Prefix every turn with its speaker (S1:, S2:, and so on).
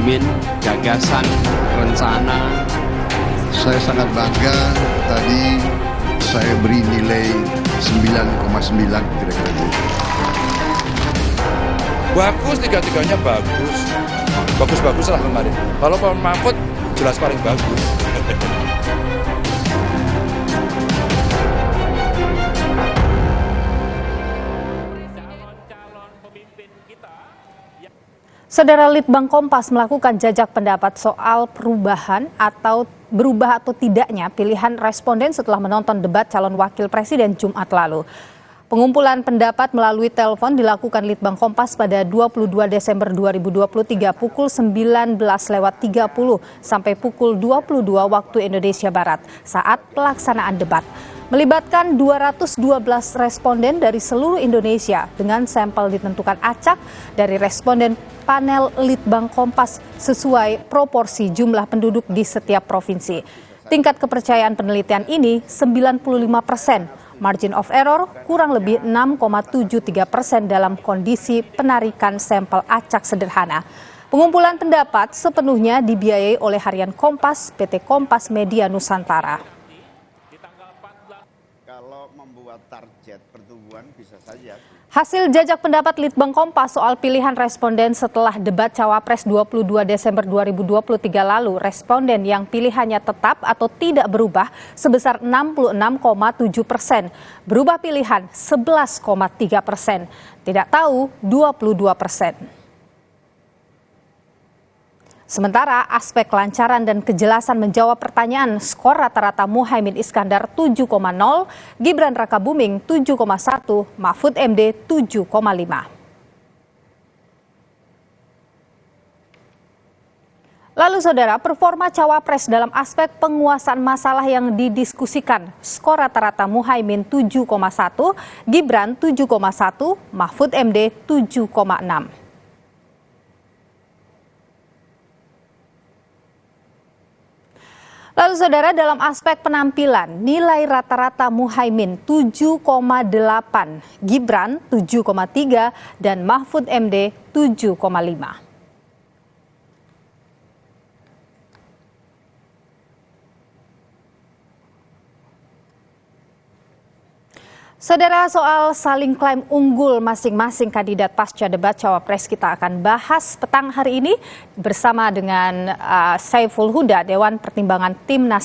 S1: Muhaimin, gagasan, rencana.
S2: Saya sangat bangga, tadi saya beri nilai 9,9 kira-kira gitu.
S3: Bagus, tiga-tiganya bagus. Bagus-bagus lah kemarin. Kalau Pak Mahfud jelas paling bagus.
S4: Saudara, Litbang Kompas melakukan jajak pendapat soal berubah atau tidaknya pilihan responden setelah menonton debat calon wakil presiden Jumat lalu. Pengumpulan pendapat melalui telepon dilakukan Litbang Kompas pada 22 Desember 2023 pukul 19.30 sampai pukul 22 waktu Indonesia Barat saat pelaksanaan debat. Melibatkan 212 responden dari seluruh Indonesia dengan sampel ditentukan acak dari responden panel Litbang Kompas sesuai proporsi jumlah penduduk di setiap provinsi. Tingkat kepercayaan penelitian ini 95%. Margin of error kurang lebih 6,73% dalam kondisi penarikan sampel acak sederhana. Pengumpulan pendapat sepenuhnya dibiayai oleh Harian Kompas, PT Kompas Media Nusantara.
S5: Kalau membuat target pertumbuhan bisa saja.
S4: Hasil jajak pendapat Litbang Kompas soal pilihan responden setelah debat Cawapres 22 Desember 2023 lalu, responden yang pilihannya tetap atau tidak berubah sebesar 66,7%, berubah pilihan 11,3%, tidak tahu 22%. Sementara aspek kelancaran dan kejelasan menjawab pertanyaan, skor rata-rata Muhaimin Iskandar 7,0, Gibran Rakabuming 7,1, Mahfud MD 7,5. Lalu saudara, performa Cawapres dalam aspek penguasaan masalah yang didiskusikan, skor rata-rata Muhaimin 7,1, Gibran 7,1, Mahfud MD 7,6. Lalu saudara, dalam aspek penampilan, nilai rata-rata Muhaimin 7,8, Gibran 7,3, dan Mahfud MD 7,5. Saudara, soal saling klaim unggul masing-masing kandidat pasca debat Cawapres kita akan bahas petang hari ini bersama dengan Saiful Huda, Dewan Pertimbangan Timnas